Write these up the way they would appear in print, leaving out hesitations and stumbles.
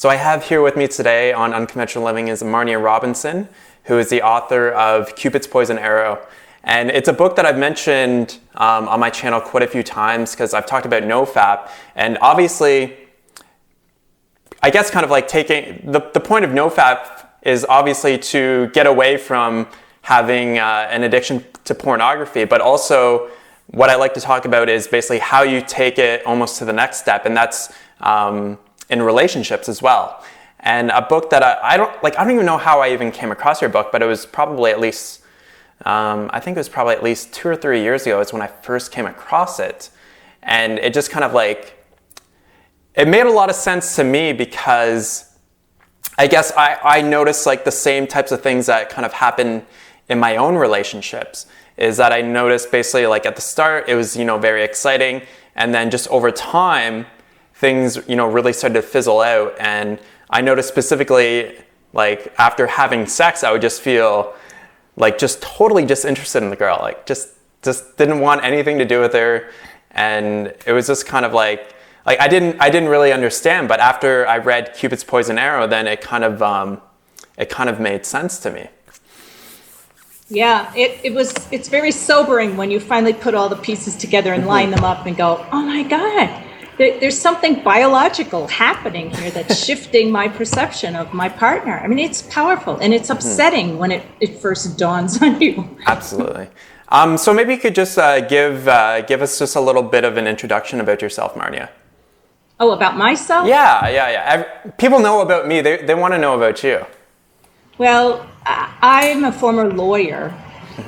So I have here with me today on Unconventional Living is Marnia Robinson, who is the author of Cupid's Poison Arrow. And it's a book that I've mentioned on my channel quite a few times because I've talked about NoFap. And obviously, I guess kind of like taking, the point of NoFap is obviously to get away from having an addiction to pornography, but also what I like to talk about is basically how you take it almost to the next step, and that's in relationships as well. And a book that I don't even know how I even came across your book, but it was probably at least, I think it was probably at least 2 or 3 years ago is when I first came across it. And it just kind of like, it made a lot of sense to me because I guess I noticed like the same types of things that kind of happen in my own relationships. Is that I noticed basically like at the start, it was, very exciting. And then just over time, things, really started to fizzle out. And I noticed specifically, like after having sex, I would just feel like just totally disinterested in the girl. Like just didn't want anything to do with her. And it was just kind of like I didn't really understand. But after I read Cupid's Poison Arrow, then it kind of made sense to me. Yeah, it's very sobering when you finally put all the pieces together and line them up and go, oh my God, there's something biological happening here that's shifting my perception of my partner. I mean, it's powerful and it's upsetting when it first dawns on you. Absolutely. So maybe you could just give us just a little bit of an introduction about yourself, Marnia. Oh, about myself? Yeah. People know about me. They want to know about you. Well, I'm a former lawyer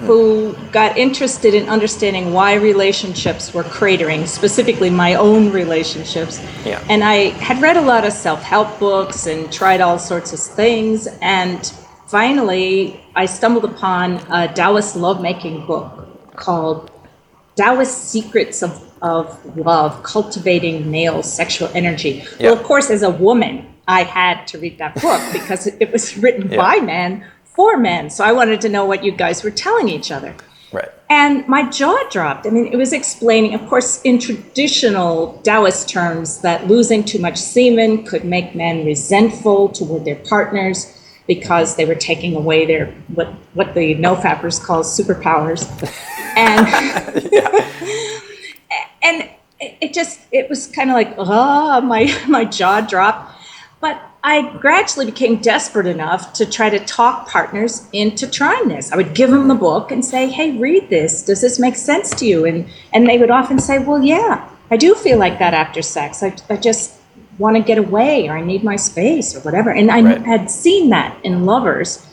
who got interested in understanding why relationships were cratering, specifically my own relationships. Yeah. And I had read a lot of self-help books and tried all sorts of things. And finally, I stumbled upon a Taoist lovemaking book called Taoist Secrets of Love, Cultivating Male Sexual Energy. Yeah. Well, of course, as a woman, I had to read that book because it was written by men for men. So I wanted to know what you guys were telling each other. Right. And my jaw dropped. I mean, it was explaining, of course, in traditional Taoist terms, that losing too much semen could make men resentful toward their partners because they were taking away their, what the no-fappers call superpowers. And, and it was kind of like, my jaw dropped. But I gradually became desperate enough to try to talk partners into trying this. I would give them the book and say, hey, read this. Does this make sense to you? And they would often say, well, yeah, I do feel like that after sex. I just want to get away, or I need my space, or whatever. And I had seen that in lovers,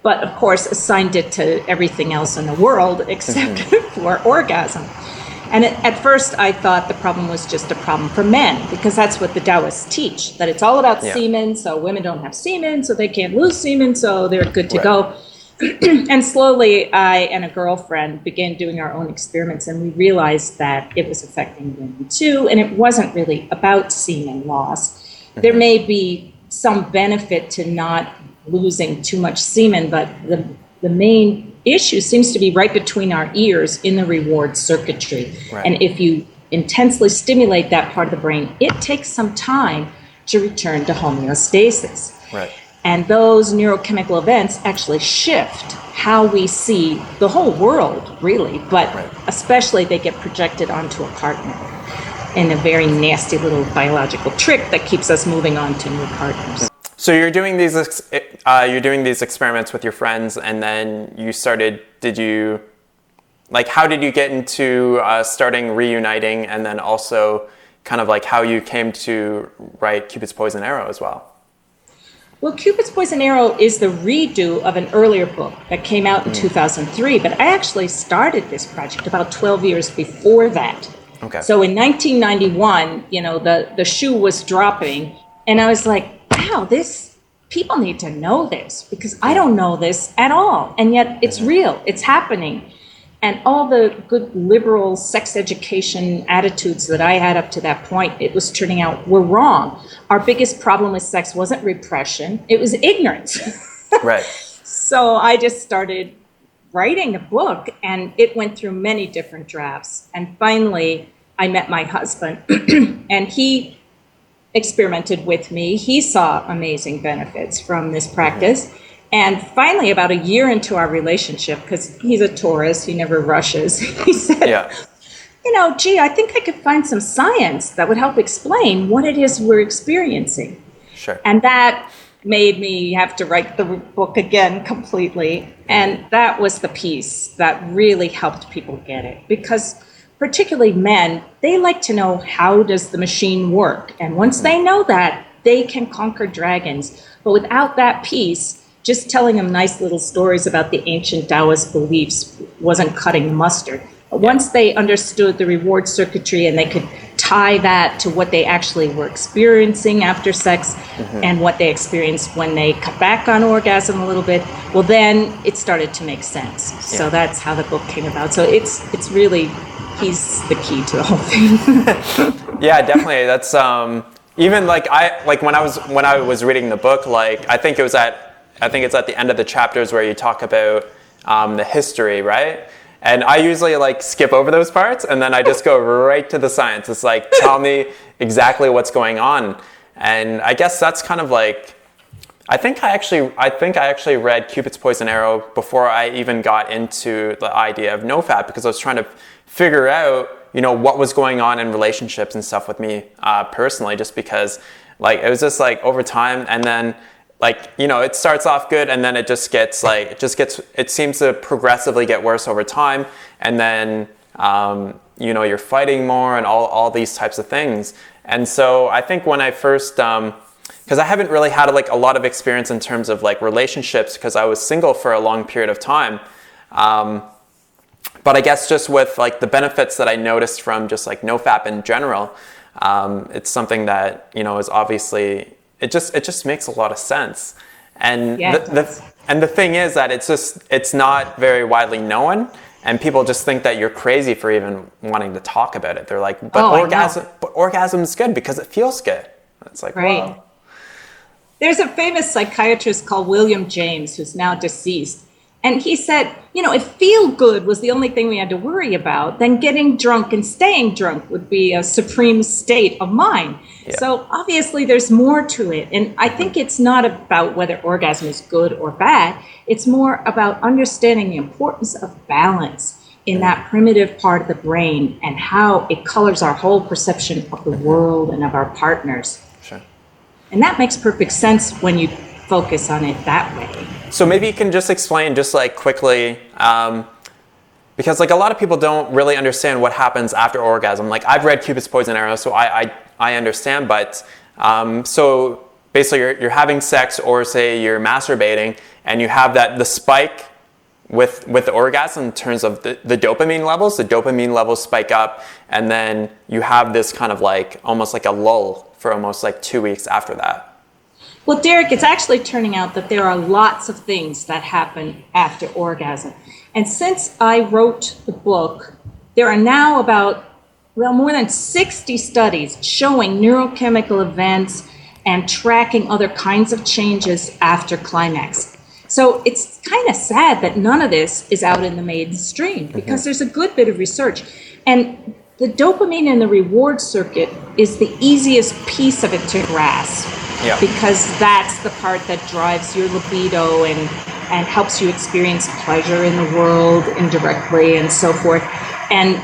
but of course assigned it to everything else in the world except for orgasm. And at first, I thought the problem was just a problem for men, because that's what the Taoists teach, that it's all about semen, so women don't have semen, so they can't lose semen, so they're good to go. And slowly, I and a girlfriend began doing our own experiments, and we realized that it was affecting women too, and it wasn't really about semen loss. There may be some benefit to not losing too much semen, but the main issue seems to be right between our ears in the reward circuitry. Right. And if you intensely stimulate that part of the brain, it takes some time to return to homeostasis. Right. And those neurochemical events actually shift how we see the whole world, really, but especially they get projected onto a partner in a very nasty little biological trick that keeps us moving on to new partners. So you're doing these experiments with your friends, and then you started. How did you get into starting reuniting, and then also kind of like how you came to write Cupid's Poison Arrow as well? Well, Cupid's Poison Arrow is the redo of an earlier book that came out in 2003, but I actually started this project about 12 years before that. Okay. So in 1991, the shoe was dropping, and I was like, wow, people need to know this, because I don't know this at all. And yet it's real, it's happening. And all the good liberal sex education attitudes that I had up to that point, it was turning out were wrong. Our biggest problem with sex wasn't repression, it was ignorance. Right. So I just started writing a book, and it went through many different drafts. And finally, I met my husband, and he experimented with me. He saw amazing benefits from this practice. And finally, about a year into our relationship, because he's a Taurus, he never rushes, he said, gee, I think I could find some science that would help explain what it is we're experiencing. Sure. And that made me have to write the book again completely. And that was the piece that really helped people get it. Because particularly men, they like to know, how does the machine work? And once they know that, they can conquer dragons. But without that piece, just telling them nice little stories about the ancient Taoist beliefs wasn't cutting the mustard. But once they understood the reward circuitry and they could tie that to what they actually were experiencing after sex and what they experienced when they cut back on orgasm a little bit, well, then it started to make sense. So that's how the book came about. So it's really, he's the key to the whole thing. Yeah, definitely. That's even when I was reading the book, I think it's at the end of the chapters where you talk about the history, right? And I usually skip over those parts, and then I just go right to the science. It's tell me exactly what's going on. And I guess that's kind of I think I actually read Cupid's Poison Arrow before I even got into the idea of NoFap, because I was trying to figure out, what was going on in relationships and stuff with me personally, just because it was just over time, and then it starts off good, and then it seems to progressively get worse over time. And then, you're fighting more and all these types of things. And so I think when I first, because I haven't really had a lot of experience in terms of relationships, because I was single for a long period of time. But I guess just with the benefits that I noticed from just NoFap in general, it's something that, is obviously, it just makes a lot of sense. And the thing is that it's not very widely known, and people just think that you're crazy for even wanting to talk about it. They're but orgasm's good because it feels good. It's right. Wow. There's a famous psychiatrist called William James, who's now deceased. And he said, if feel good was the only thing we had to worry about, then getting drunk and staying drunk would be a supreme state of mind. Yeah. So obviously there's more to it. And I think it's not about whether orgasm is good or bad. It's more about understanding the importance of balance in that primitive part of the brain and how it colors our whole perception of the world and of our partners. Sure. And that makes perfect sense when you focus on it that way. So maybe you can just explain quickly, because a lot of people don't really understand what happens after orgasm. I've read Cupid's Poison Arrow, so I understand, but so basically you're having sex, or say you're masturbating, and you have the spike with the orgasm in terms of the dopamine levels. The dopamine levels spike up, and then you have this kind of almost a lull for almost 2 weeks after that. Well, Derek, it's actually turning out that there are lots of things that happen after orgasm. And since I wrote the book, there are now more than 60 studies showing neurochemical events and tracking other kinds of changes after climax. So it's kind of sad that none of this is out in the mainstream, because there's a good bit of research. And the dopamine in the reward circuit is the easiest piece of it to grasp. Yeah. Because that's the part that drives your libido and helps you experience pleasure in the world indirectly and so forth. And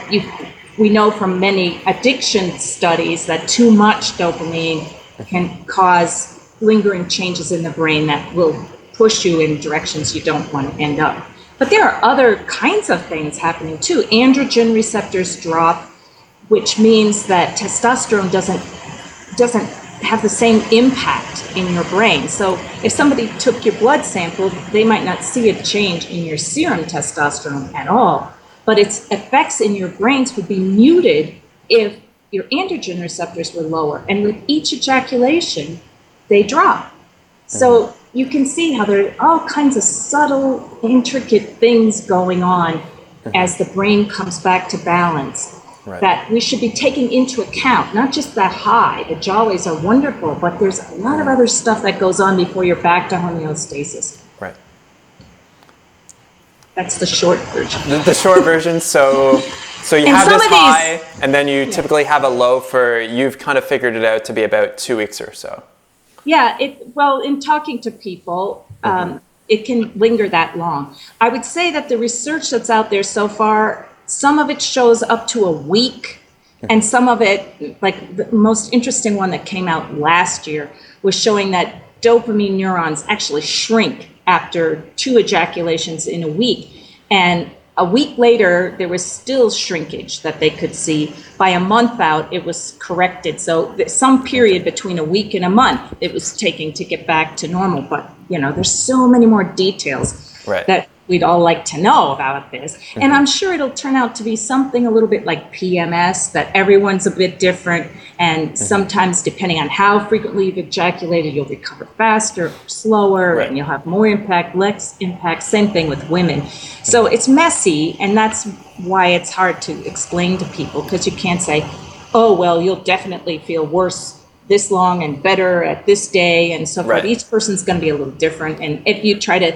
we know from many addiction studies that too much dopamine can cause lingering changes in the brain that will push you in directions you don't want to end up. But there are other kinds of things happening too. Androgen receptors drop, which means that testosterone doesn't have the same impact in your brain. So if somebody took your blood sample, they might not see a change in your serum testosterone at all, but its effects in your brains would be muted if your androgen receptors were lower. And with each ejaculation, they drop. So you can see how there are all kinds of subtle, intricate things going on as the brain comes back to balance. Right. That we should be taking into account, not just the high. The joys are wonderful, but there's a lot of other stuff that goes on before you're back to homeostasis. Right. That's the short version. The short version. So So you have this high, and then you typically have a low for, you've kind of figured it out to be about 2 weeks or so. Yeah, well, in talking to people, it can linger that long. I would say that the research that's out there so far, some of it shows up to a week, and some of it, like the most interesting one that came out last year, was showing that dopamine neurons actually shrink after 2 ejaculations in a week. And a week later, there was still shrinkage that they could see. By a month out, it was corrected. So some period between a week and a month, it was taking to get back to normal. But, there's so many more details that we'd all like to know about this. And I'm sure it'll turn out to be something a little bit like PMS, that everyone's a bit different. And sometimes, depending on how frequently you've ejaculated, you'll recover faster or slower, and you'll have more impact, less impact. Same thing with women. So it's messy, and that's why it's hard to explain to people, because you can't say, oh, well, you'll definitely feel worse this long and better at this day and so forth. Each person's going to be a little different. And if you try to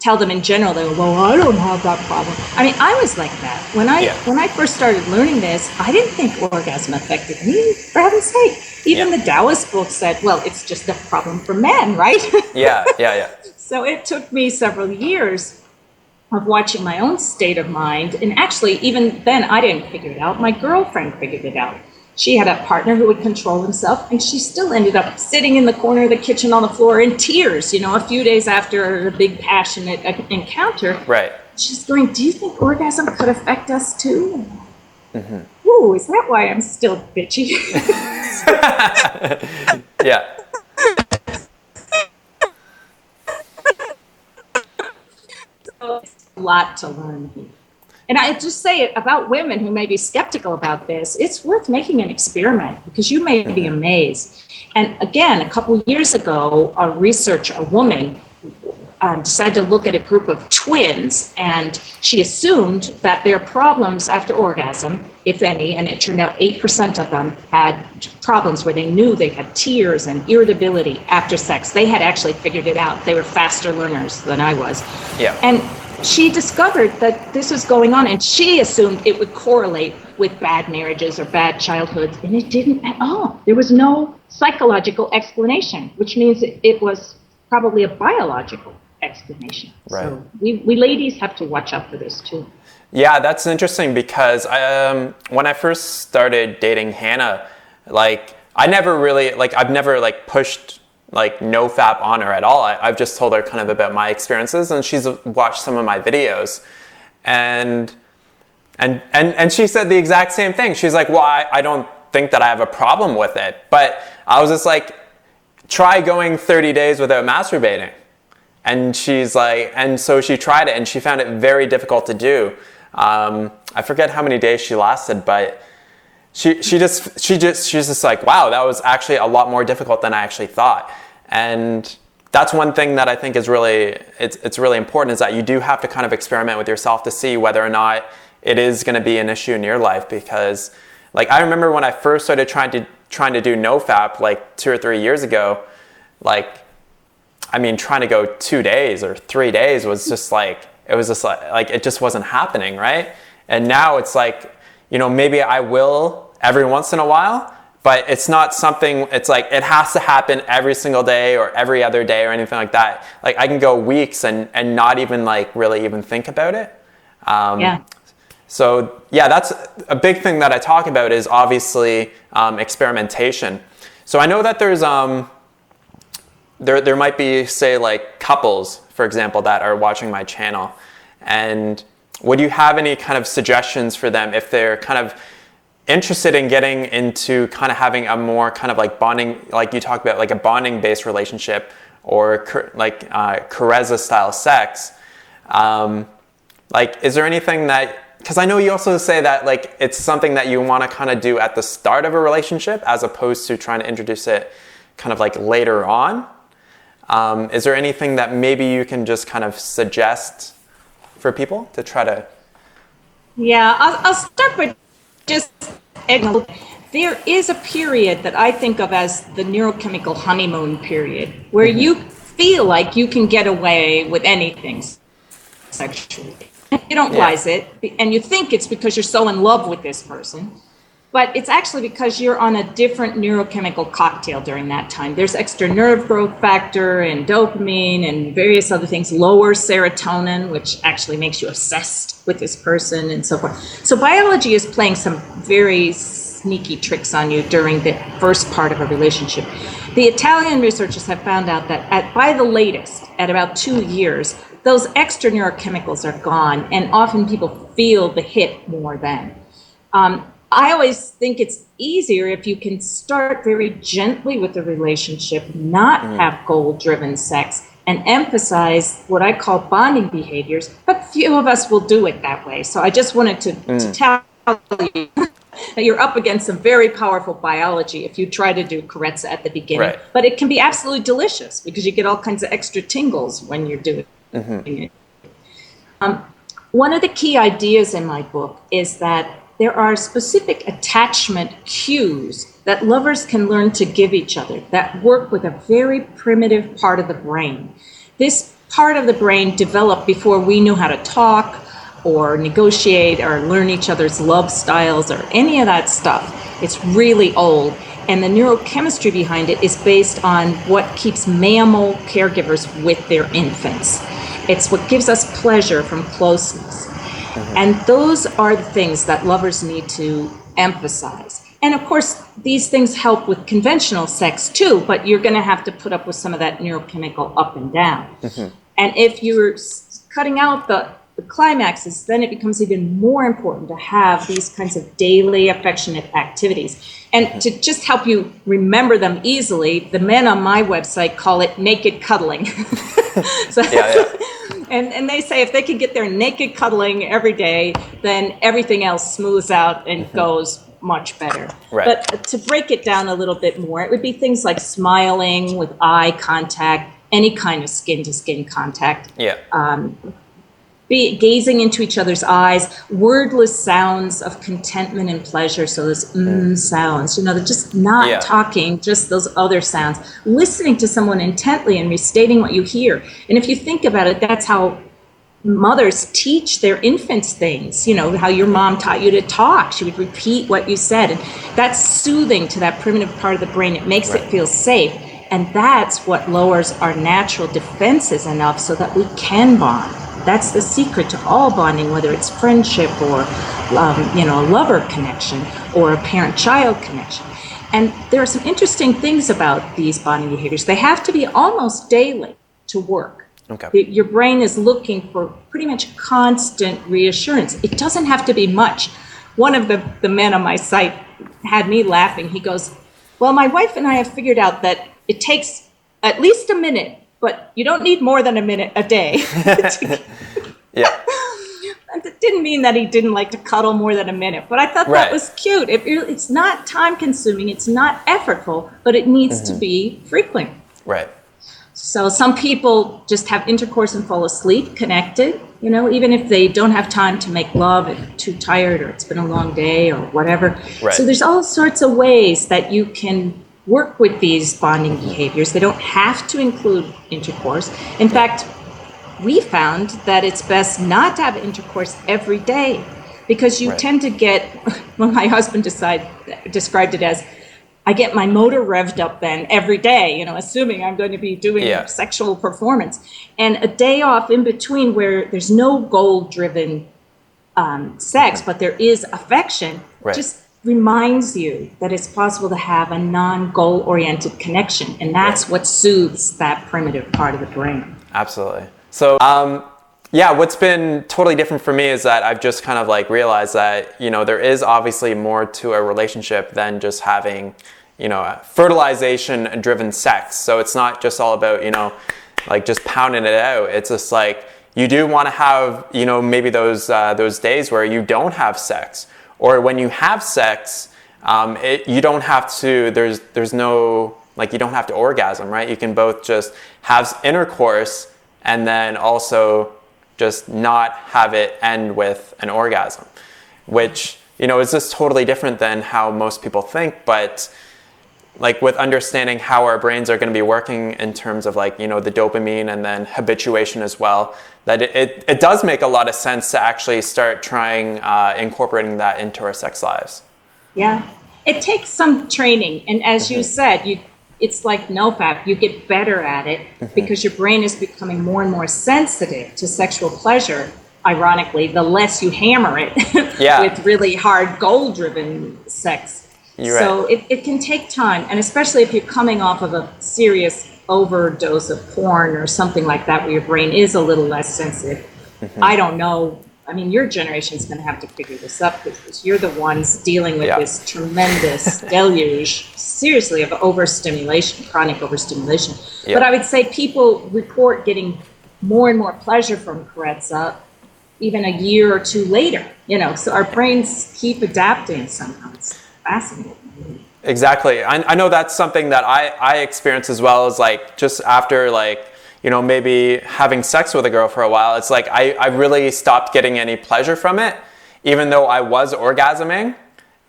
tell them in general, they go, well, I don't have that problem. I mean, I was like that. When I first started learning this, I didn't think orgasm affected me, for heaven's sake. Even the Taoist book said, well, it's just a problem for men, right? Yeah. So it took me several years of watching my own state of mind. And actually, even then, I didn't figure it out. My girlfriend figured it out. She had a partner who would control himself, and she still ended up sitting in the corner of the kitchen on the floor in tears, a few days after a big passionate encounter. Right. She's going, do you think orgasm could affect us too? Ooh, is that why I'm still bitchy? Yeah. So it's a lot to learn here. And I just say it about women who may be skeptical about this, it's worth making an experiment, because you may be amazed. And again, a couple of years ago, a woman decided to look at a group of twins, and she assumed that their problems after orgasm, if any, and it turned out 8% of them had problems where they knew they had tears and irritability after sex. They had actually figured it out. They were faster learners than I was. Yeah. And she discovered that this was going on, and she assumed it would correlate with bad marriages or bad childhoods, and it didn't at all. There was no psychological explanation, which means it was probably a biological explanation. Right. So we ladies have to watch out for this too. Yeah, that's interesting, because when I first started dating Hannah, I never really, I've never pushed no fap on her at all. I've just told her kind of about my experiences, and she's watched some of my videos, and she said the exact same thing. She's like, well, I don't think that I have a problem with it, but I was just like, try going 30 days without masturbating. And she's like, and so she tried it, and she found it very difficult to do. I forget how many days she lasted, but she's just like, wow, that was actually a lot more difficult than I actually thought. And that's one thing that I think is really, it's really important, is that you do have to kind of experiment with yourself to see whether or not it is going to be an issue in your life. Because I remember when I first started trying to do nofap 2 or 3 years ago, trying to go 2 days or 3 days was just it just wasn't happening, right? And now it's maybe I will every once in a while, but it's not something, it has to happen every single day or every other day or anything like that. I can go weeks and not even really even think about it. So yeah, that's a big thing that I talk about, is obviously experimentation. So I know that there's there might be, say, couples, for example, that are watching my channel, and would you have any kind of suggestions for them if they're kind of interested in getting into kind of having a more kind of bonding, you talked about, a bonding based relationship, or Carezza style sex? Is there anything that, because I know you also say that it's something that you want to kind of do at the start of a relationship, as opposed to trying to introduce it kind of later on. Is there anything that maybe you can just kind of suggest for people to try to? Yeah, I'll start with just, there is a period that I think of as the neurochemical honeymoon period, where you feel like you can get away with anything sexually. You don't realize it, and you think it's because you're so in love with this person, but it's actually because you're on a different neurochemical cocktail during that time. There's extra nerve growth factor and dopamine and various other things, lower serotonin, which actually makes you obsessed with this person and so forth. So biology is playing some very sneaky tricks on you during the first part of a relationship. The Italian researchers have found out that by the latest, at about 2 years, those extra neurochemicals are gone, and often people feel the hit more then. I always think it's easier if you can start very gently with the relationship, not have goal-driven sex, and emphasize what I call bonding behaviors, but few of us will do it that way. So I just wanted to tell you that you're up against some very powerful biology if you try to do carezza at the beginning. Right. But it can be absolutely delicious because you get all kinds of extra tingles when you're doing it. One of the key ideas in my book is that there are specific attachment cues that lovers can learn to give each other that work with a very primitive part of the brain. This part of the brain developed before we knew how to talk or negotiate or learn each other's love styles or any of that stuff. It's really old. And the neurochemistry behind it is based on what keeps mammal caregivers with their infants. It's what gives us pleasure from closeness. And those are the things that lovers need to emphasize. And of course, these things help with conventional sex too, but you're going to have to put up with some of that neurochemical up and down. And if you're cutting out the climaxes, then it becomes even more important to have these kinds of daily affectionate activities. And to just help you remember them easily, the men on my website call it naked cuddling. So, and they say if they can get their naked cuddling every day, then everything else smooths out and goes much better. Right. But to break it down a little bit more, it would be things like smiling with eye contact, any kind of skin-to-skin contact. Be gazing into each other's eyes, wordless sounds of contentment and pleasure. So those sounds, they're just not talking, just those other sounds. Listening to someone intently and restating what you hear. And if you think about it, that's how mothers teach their infants things. How your mom taught you to talk. She would repeat what you said. And that's soothing to that primitive part of the brain. It makes it feel safe. And that's what lowers our natural defenses enough so that we can bond. That's the secret to all bonding, whether it's friendship or, a lover connection or a parent-child connection. And there are some interesting things about these bonding behaviors. They have to be almost daily to work. Your brain is looking for pretty much constant reassurance. It doesn't have to be much. One of the men on my site had me laughing. He goes, well, my wife and I have figured out that it takes at least a minute, but you don't need more than a minute a day. It didn't mean that he didn't like to cuddle more than a minute, but I thought that was cute. It's not time consuming, it's not effortful, but it needs to be frequent. So some people just have intercourse and fall asleep connected, even if they don't have time to make love, if they're too tired or it's been a long day or whatever. So there's all sorts of ways that you can work with these bonding behaviors. They don't have to include intercourse. In fact, we found that it's best not to have intercourse every day because you tend to get, well, my husband described it as, I get my motor revved up then every day, assuming I'm going to be doing sexual performance. And a day off in between where there's no goal-driven sex, but there is affection, just reminds you that it's possible to have a non-goal-oriented connection. And that's what soothes that primitive part of the brain. Absolutely. So, what's been totally different for me is that I've just kind of realized that, there is obviously more to a relationship than just having, fertilization-driven sex. So it's not just all about, just pounding it out. It's just you do want to have, maybe those days where you don't have sex. Or when you have sex, you don't have to, there's no, you don't have to orgasm, right? You can both just have intercourse and then also just not have it end with an orgasm, which, is just totally different than how most people think. But like with understanding how our brains are going to be working in terms of like, the dopamine and then habituation as well, that it does make a lot of sense to actually start trying incorporating that into our sex lives. Yeah, it takes some training. And as you said, it's like NoFap, you get better at it because your brain is becoming more and more sensitive to sexual pleasure. Ironically, the less you hammer it with really hard goal-driven sex. So it can take time, and especially if you're coming off of a serious overdose of porn or something like that where your brain is a little less sensitive. I don't know. I mean, your generation's going to have to figure this up because you're the ones dealing with this tremendous deluge, seriously, of overstimulation, chronic overstimulation. But I would say people report getting more and more pleasure from Carezza even a year or two later, so our brains keep adapting somehow. It's fascinating. Exactly. I know that's something that I experience as well, as like just after like, maybe having sex with a girl for a while, it's like I really stopped getting any pleasure from it, even though I was orgasming.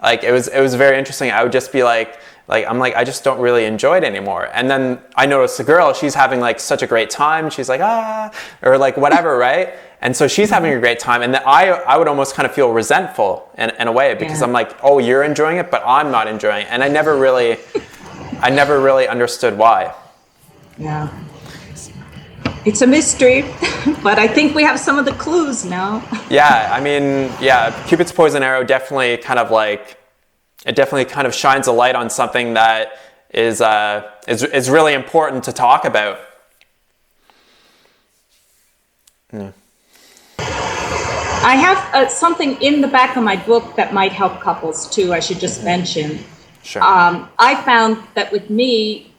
Like it was very interesting. I would just be like I just don't really enjoy it anymore. And then I noticed the girl, she's having like such a great time. She's like, or like whatever, right? And so she's having a great time. And then I would almost kind of feel resentful in a way because I'm like, oh, you're enjoying it, but I'm not enjoying it. And I never really understood why. Yeah. It's a mystery, but I think we have some of the clues now. Yeah, I mean, Cupid's poison arrow definitely kind of shines a light on something that is really important to talk about. Yeah. I have something in the back of my book that might help couples too. I should just mention. Sure. I found that with me,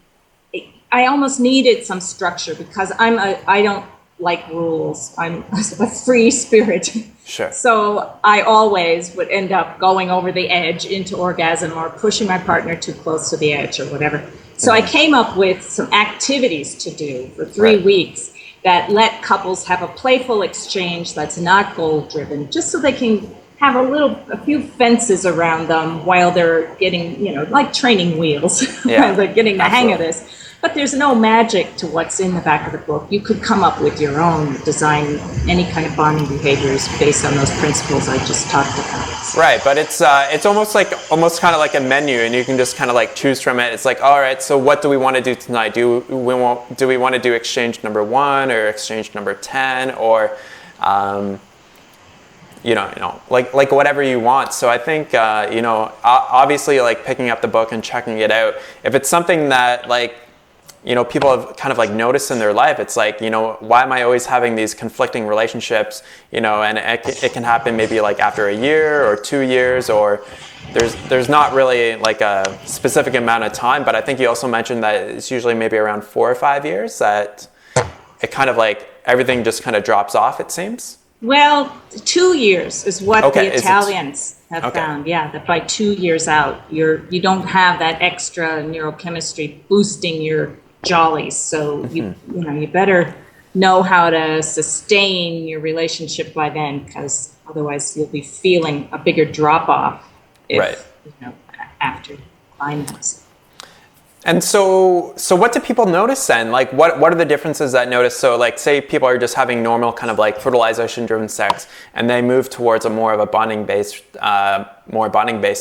I almost needed some structure because I don't like rules. I'm a free spirit. Sure. So I always would end up going over the edge into orgasm or pushing my partner too close to the edge or whatever. So I came up with some activities to do for 3 weeks that let couples have a playful exchange that's not goal-driven, just so they can have a few fences around them while they're getting, like training wheels, while they're getting the hang of this. But there's no magic to what's in the back of the book. You could come up with your own, design any kind of bonding behaviors based on those principles I just talked about. Right, but it's almost kind of like a menu, and you can just kind of like choose from it. It's like, all right, so what do we want to do tonight? Do we want to do exchange number 1 or exchange number 10 or like whatever you want. So I think obviously like picking up the book and checking it out. If it's something that like people have kind of like noticed in their life, it's like, why am I always having these conflicting relationships, and it can happen maybe like after a year or 2 years, or there's not really like a specific amount of time, but I think you also mentioned that it's usually maybe around 4 or 5 years that it kind of like everything just kind of drops off, it seems. Well, 2 years is what the Italians have found. Yeah, that by 2 years out, you don't have that extra neurochemistry boosting your jollies. So you better know how to sustain your relationship by then, because otherwise you'll be feeling a bigger drop off after climax. And so what do people notice then? Like, what are the differences that notice? So, like, say people are just having normal kind of like fertilization-driven sex, and they move towards more bonding-based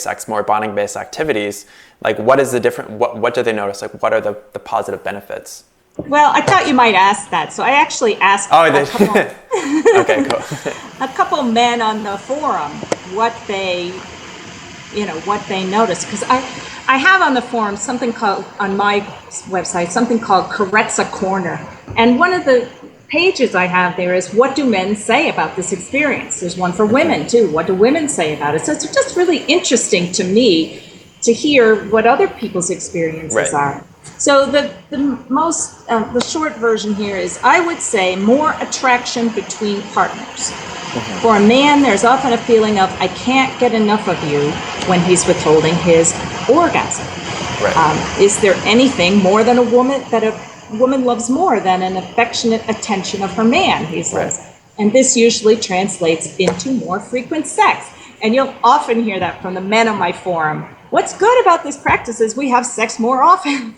sex, more bonding-based activities. Like, what is the different? What do they notice? Like, what are the positive benefits? Well, I thought you might ask that, so I actually asked Okay, cool. a couple men on the forum what they notice, because I have on the forum on my website something called Carezza Corner, and one of the pages I have there is what do men say about this experience. There's one for women too. What do women say about it? So it's just really interesting to me to hear what other people's experiences are. So the short version here is, I would say, more attraction between partners. For a man, there's often a feeling of, I can't get enough of you, when he's withholding his orgasm. Is there anything more than a woman loves more than an affectionate attention of her man, he says. And this usually translates into more frequent sex. And you'll often hear that from the men on my forum. what's good about this practice is we have sex more often.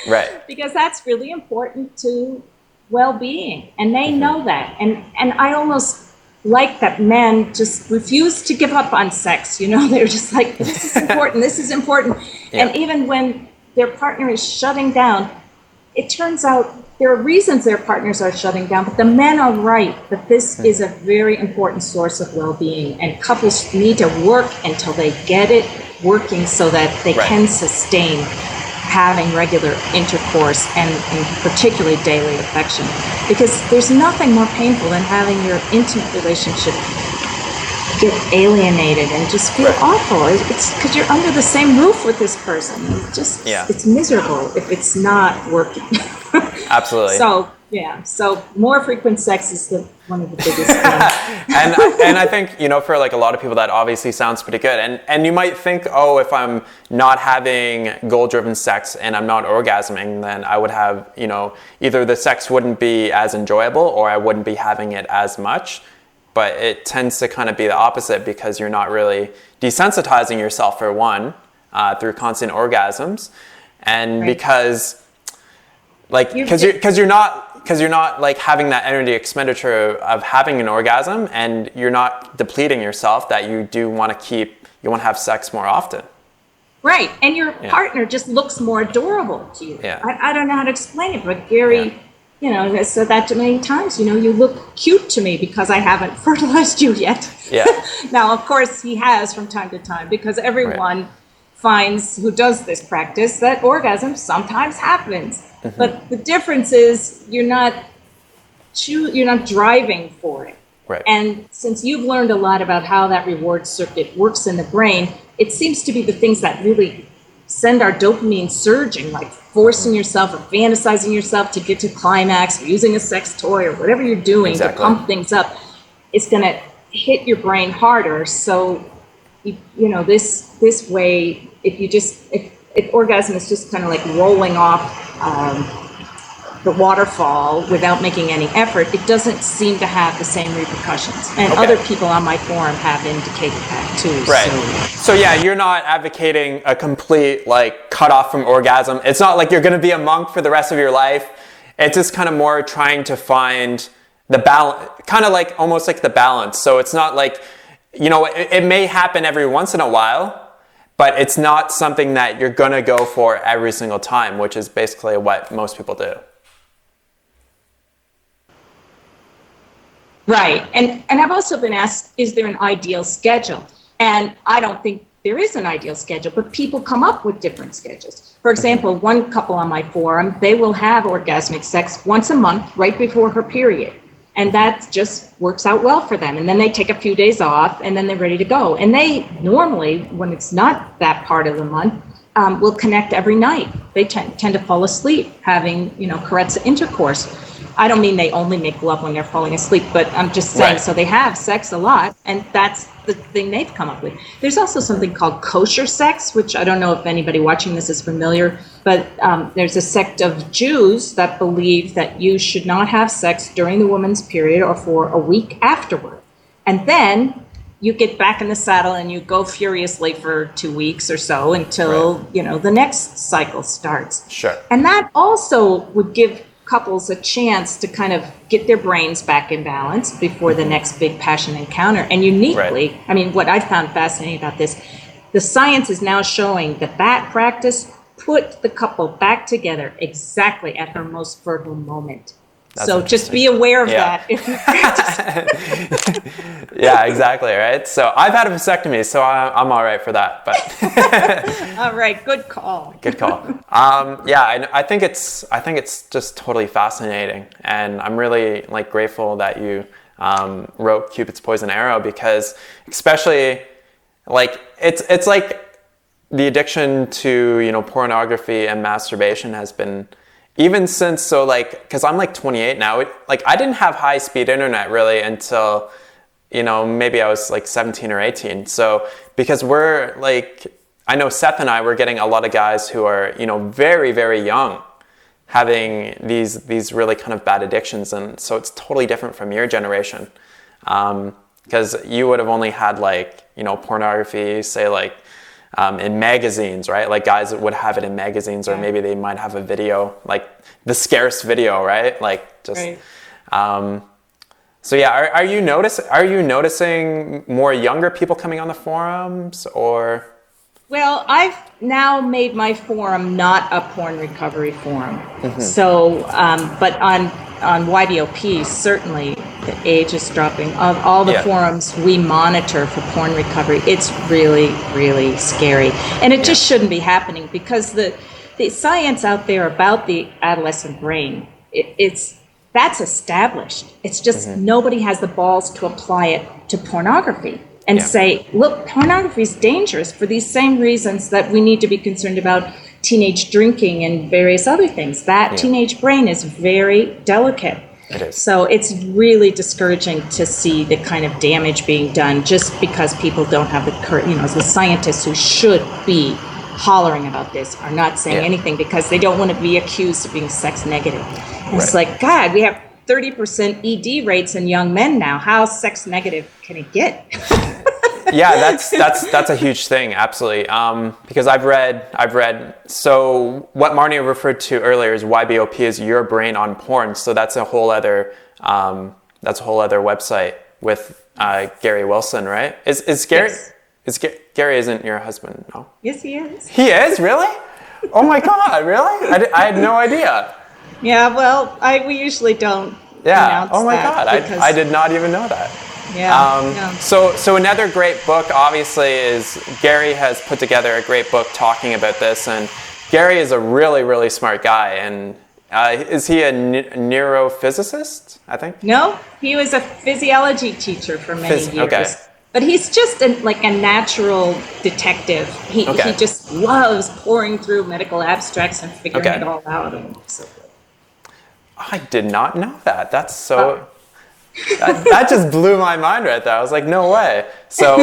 Right. Because that's really important to well-being, and they know that. And I almost like that men just refuse to give up on sex. They're just like, this is important, this is important. Yeah. And even when their partner is shutting down, it turns out there are reasons their partners are shutting down, but the men are right that this is a very important source of well-being, and couples need to work until they get it working so that they can sustain having regular intercourse and particularly daily affection. Because there's nothing more painful than having your intimate relationship get alienated and just feel awful. It's because you're under the same roof with this person. It's miserable if it's not working. Absolutely. So more frequent sex is one of the biggest things. and I think, for like a lot of people that obviously sounds pretty good. And you might think, oh, if I'm not having goal-driven sex and I'm not orgasming, then I would have, either the sex wouldn't be as enjoyable or I wouldn't be having it as much. But it tends to kind of be the opposite because you're not really desensitizing yourself, for one, through constant orgasms. And because you're not like having that energy expenditure of having an orgasm, and you're not depleting yourself, that you do want to have sex more often. Right. And your partner just looks more adorable to you. Yeah. I don't know how to explain it, but Gary, has said that to many times, you look cute to me because I haven't fertilized you yet. Yeah. Now, of course, he has from time to time, because everyone finds, who does this practice, that orgasm sometimes happens. Mm-hmm. But the difference is you're not driving for it. Right. And since you've learned a lot about how that reward circuit works in the brain, it seems to be the things that really send our dopamine surging, like forcing yourself or fantasizing yourself to get to climax, or using a sex toy or whatever you're doing to pump things up. It's going to hit your brain harder. So, this way, if orgasm is just kind of like rolling off the waterfall without making any effort, it doesn't seem to have the same repercussions. And other people on my forum have indicated that too. Right. So you're not advocating a complete cut off from orgasm. It's not like you're going to be a monk for the rest of your life. It's just kind of more trying to find the balance, kind of like almost like the balance. So it's not like, it may happen every once in a while, but it's not something that you're going to go for every single time, which is basically what most people do. Right. And I've also been asked, is there an ideal schedule? And I don't think there is an ideal schedule, but people come up with different schedules. For example, one couple on my forum, they will have orgasmic sex once a month right before her period. And that just works out well for them. And then they take a few days off, and then they're ready to go. And they normally, when it's not that part of the month, will connect every night. They tend to fall asleep having, carezza intercourse. I don't mean they only make love when they're falling asleep, but I'm just saying, so they have sex a lot, and that's the thing they've come up with. There's also something called kosher sex, which I don't know if anybody watching this is familiar, but there's a sect of Jews that believe that you should not have sex during the woman's period or for a week afterward. And then you get back in the saddle and you go furiously for 2 weeks or so until, the next cycle starts. Sure. And that also would give couples a chance to kind of get their brains back in balance before the next big passion encounter. And uniquely, I mean, what I found fascinating about this, the science is now showing that practice put the couple back together exactly at her most fertile moment. So just be aware of that if you practice. Yeah, exactly, right? So I've had a vasectomy, so I'm all right for that. But all right, good call. Good call. I think it's just totally fascinating, and I'm really grateful that you wrote Cupid's Poison Arrow, because especially it's like the addiction to pornography and masturbation has been. Even since, because I'm 28 now, I didn't have high-speed internet really until, maybe I was 17 or 18. So, because we're I know Seth and I were getting a lot of guys who are, very, very young, having these really kind of bad addictions. And so it's totally different from your generation. Because you would have only had pornography, say in magazines, right? Like guys would have it in magazines, or maybe they might have a video, like the scarce video, right? Like just. Right. So yeah, are you noticing more younger people coming on the forums, or? Well, I've now made my forum not a porn recovery forum. So, but on YBOP, certainly the age is dropping. Of all the forums we monitor for porn recovery, it's really, really scary. And it just shouldn't be happening, because the science out there about the adolescent brain, that's established. It's just nobody has the balls to apply it to pornography and say, look, pornography is dangerous for these same reasons that we need to be concerned about teenage drinking and various other things. That teenage brain is very delicate. It is. So it's really discouraging to see the kind of damage being done just because people don't have the courage. The scientists who should be hollering about this are not saying anything because they don't want to be accused of being sex negative. It's like, God, we have 30% ED rates in young men now. How sex negative can it get? Yeah, that's a huge thing, absolutely. Because I've read. So what Marnia referred to earlier is YBOP is Your Brain on Porn. So that's a whole other website with Gary Wilson, right? Is Gary? Yes. Gary isn't your husband? No. Yes, he is. He is, really? Oh my God, really? I had no idea. Yeah, well, we usually don't. Yeah. Oh my God, I did not even know that. Yeah. So another great book, obviously, is Gary has put together a great book talking about this, and Gary is a really, really smart guy. And is he a neurophysicist? I think. No, he was a physiology teacher for many years. Okay. But he's just a natural detective. He just loves pouring through medical abstracts and figuring it all out. And so. I did not know that. That's so. That just blew my mind right there. I was like, no way. So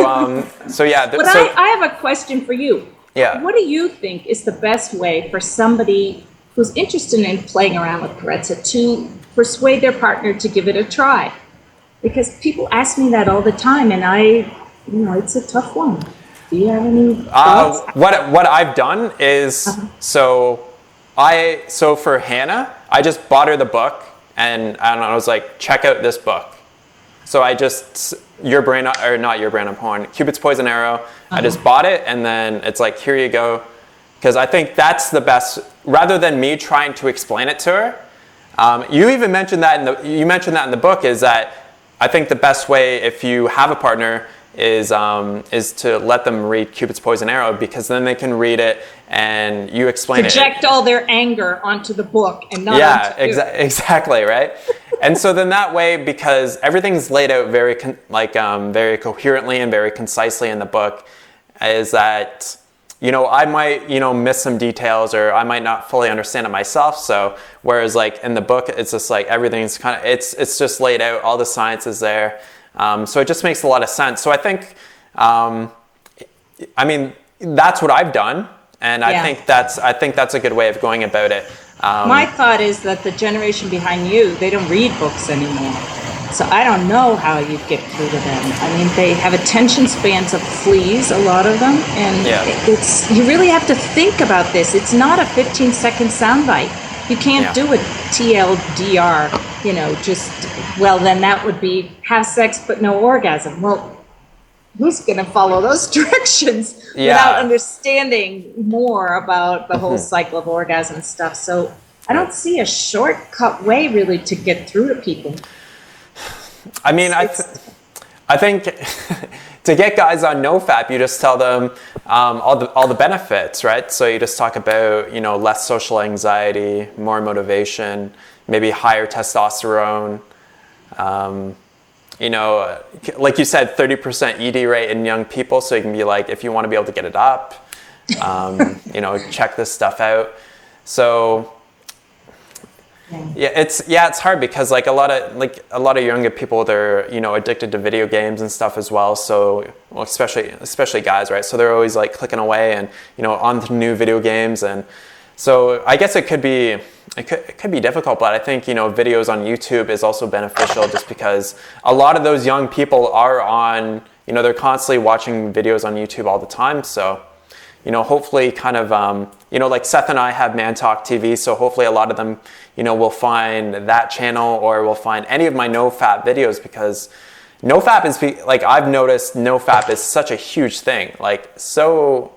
yeah. But I have a question for you. Yeah. What do you think is the best way for somebody who's interested in playing around with Carezza to persuade their partner to give it a try? Because people ask me that all the time, and it's a tough one. Do you have any thoughts? What I've done is, so for Hannah, I just bought her the book, and I was like, check out this book. So I just, not Your Brain on Porn, Cupid's Poison Arrow. I just bought it, and then it's like, here you go. Because I think that's the best, rather than me trying to explain it to her. You even mentioned that in the book, is that I think the best way, if you have a partner, is to let them read Cupid's Poison Arrow, because then they can read it and you explain Project all their anger onto the book and not onto you. Exactly, right? And so then that way, because everything's laid out very very coherently and very concisely in the book, is that I might miss some details, or I might not fully understand it myself. So whereas like in the book, it's just like everything's kind of it's just laid out, all the science is there. So it just makes a lot of sense. So I think, that's what I've done, and I think that's a good way of going about it. My thought is that the generation behind you, they don't read books anymore. So I don't know how you get through to them. I mean, they have attention spans of fleas, a lot of them, and you really have to think about this. It's not a 15-second soundbite. You can't do a TLDR, then that would be have sex but no orgasm. Well, who's going to follow those directions without understanding more about the whole cycle of orgasm stuff? So I don't see a shortcut way really to get through to people. I mean, I think to get guys on NoFap, you just tell them all the benefits, right? So you just talk about less social anxiety, more motivation, maybe higher testosterone. Like you said, 30% ED rate in young people. So you can be like, if you want to be able to get it up, check this stuff out. So. Yeah, it's hard because like a lot of younger people, they're addicted to video games and stuff as well. So especially guys, right? So they're always like clicking away and on to new video games, and so I guess it could be difficult. But I think videos on YouTube is also beneficial, just because a lot of those young people are on they're constantly watching videos on YouTube all the time. So hopefully kind of, like Seth and I have Man Talk TV, so hopefully a lot of them, will find that channel or will find any of my NoFap videos, because NoFap is, like, I've noticed NoFap is such a huge thing. Like, so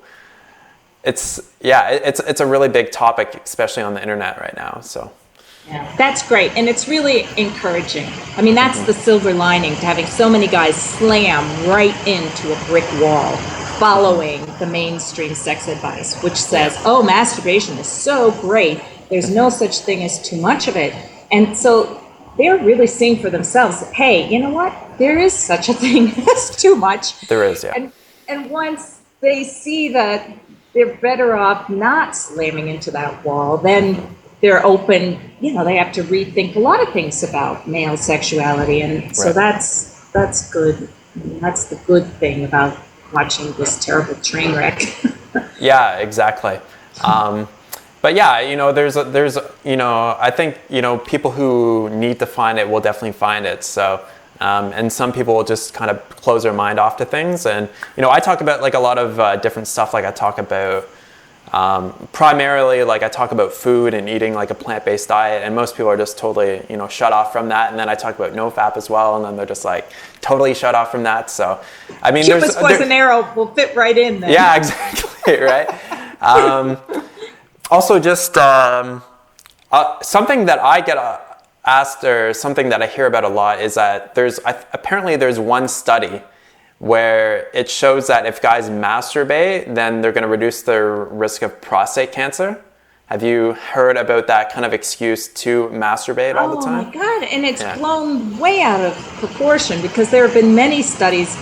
it's a really big topic, especially on the internet right now, so. Yeah, that's great, and it's really encouraging. I mean, that's the silver lining to having so many guys slam right into a brick wall following the mainstream sex advice, which says, oh, masturbation is so great, there's no such thing as too much of it. And so they're really seeing for themselves, hey, you know what? There is such a thing as too much. There is, yeah. And once they see that they're better off not slamming into that wall, then they're open, they have to rethink a lot of things about male sexuality. And so that's good. That's the good thing about watching this terrible train wreck. Yeah, exactly. But yeah, there's, I think, people who need to find it will definitely find it. So, and some people will just kind of close their mind off to things. And, I talk about like a lot of different stuff. Like I talk about, primarily, like I talk about food and eating like a plant-based diet, and most people are just totally, shut off from that. And then I talk about NoFap as well, and then they're just like totally shut off from that. So, I mean, Cupid's poison arrow will fit right in there. Yeah, exactly, right. Also, just something that I get asked, or something that I hear about a lot, is that apparently there's one study where it shows that if guys masturbate, then they're going to reduce their risk of prostate cancer. Have you heard about that kind of excuse to masturbate all the time? Oh my God, and it's blown way out of proportion, because there have been many studies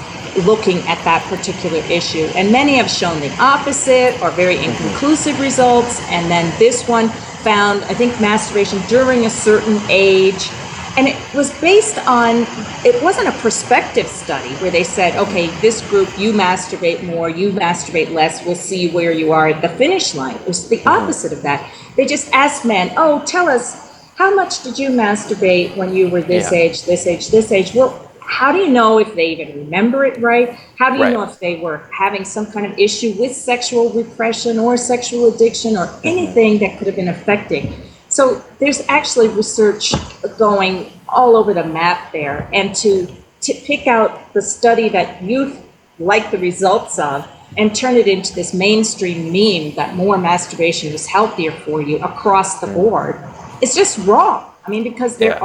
looking at that particular issue, and many have shown the opposite or very inconclusive results. And then this one found, I think, masturbation during a certain age. And it was based on, it wasn't a prospective study where they said, okay, this group, you masturbate more, you masturbate less, we'll see where you are at the finish line. It was the opposite of that. They just asked men, oh, tell us, how much did you masturbate when you were this age, this age, this age? Well, how do you know if they even remember it right? How do you know if they were having some kind of issue with sexual repression or sexual addiction or anything that could have been affecting? So there's actually research going all over the map there. And to pick out the study that youth like the results of and turn it into this mainstream meme that more masturbation is healthier for you across the board, it's just wrong. I mean, because there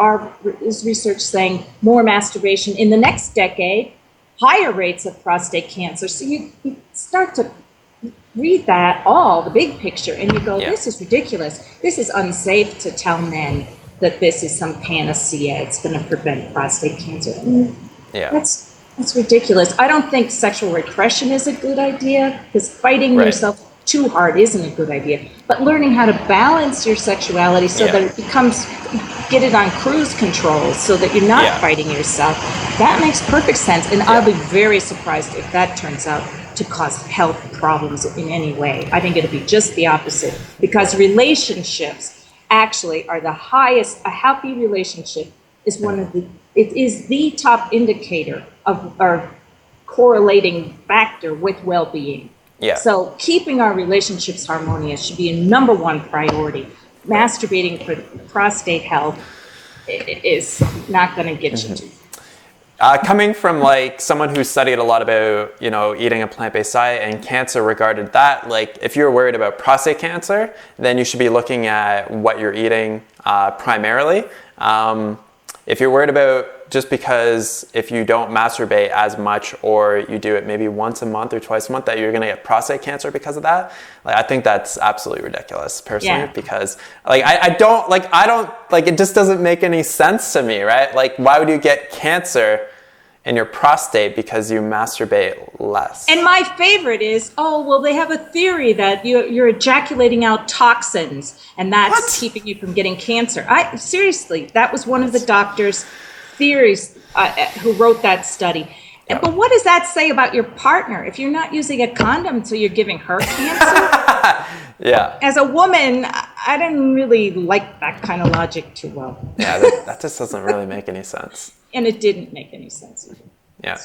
is research saying more masturbation in the next decade, higher rates of prostate cancer. So you start to read that the big picture, and you go, this is ridiculous. This is unsafe to tell men that this is some panacea. It's going to prevent prostate cancer. That's ridiculous. I don't think sexual repression is a good idea, because fighting yourself too hard isn't a good idea. But learning how to balance your sexuality so that it becomes, get it on cruise control so that you're not fighting yourself, that makes perfect sense. And I'll be very surprised if that turns out to cause health problems in any way. I think it'll be just the opposite, because relationships actually are the highest. A healthy relationship is it is the top indicator of our correlating factor with well-being. Yeah. So keeping our relationships harmonious should be a number one priority. Masturbating for prostate health is not going to get you to. Coming from like someone who studied a lot about, eating a plant-based diet and cancer regarded that, like if you're worried about prostate cancer, then you should be looking at what you're eating primarily. If you're worried about, just because if you don't masturbate as much, or you do it maybe once a month or twice a month, that you're going to get prostate cancer because of that, like I think that's absolutely ridiculous personally, because like I don't it just doesn't make any sense to me, right? Like, why would you get cancer in your prostate because you masturbate less? And my favorite is, they have a theory that you're ejaculating out toxins, and that's keeping you from getting cancer. Seriously, that was one of the doctors' theories who wrote that study. Yeah. But what does that say about your partner if you're not using a condom, so you're giving her cancer? As a woman, I didn't really like that kind of logic too well. Yeah, that just doesn't really make any sense. And it didn't make any sense either. Yeah.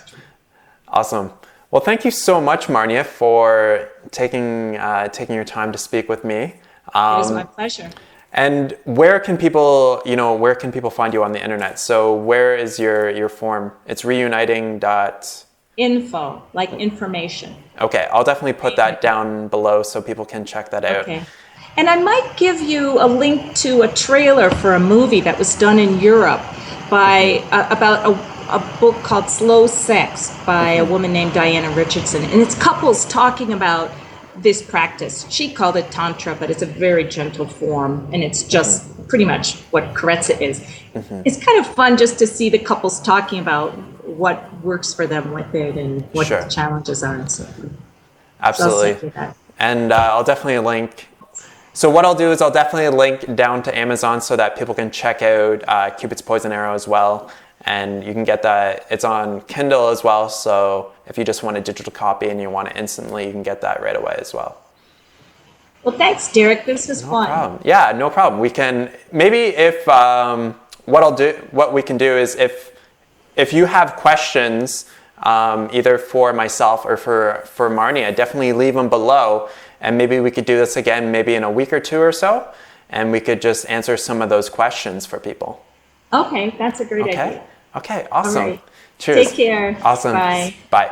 Awesome. Well, thank you so much, Marnia, for taking your time to speak with me. It was my pleasure. And where can people, where can people find you on the internet? So where is your form? It's reuniting. Info, like information. Okay, I'll definitely put that down below so people can check that out. Okay. And I might give you a link to a trailer for a movie that was done in Europe by about a book called Slow Sex by a woman named Diana Richardson. And it's couples talking about this practice. She called it Tantra, but it's a very gentle form. And it's just pretty much what Carezza is. It's kind of fun just to see the couples talking about what works for them with it and what the challenges are. And so absolutely. And I'll definitely link. So what I'll do is I'll definitely link down to Amazon so that people can check out Cupid's Poison Arrow as well. And you can get that. It's on Kindle as well. So if you just want a digital copy and you want it instantly, you can get that right away as well. Well, thanks, Derek. This was fun. No problem. Yeah, no problem. We can maybe if what we can do is if you have questions either for myself or for Marnia, definitely leave them below. And maybe we could do this again maybe in a week or two or so, and we could just answer some of those questions for people. Okay, that's a great idea. Okay, awesome. All right. Cheers. Take care. Awesome. Bye. Bye.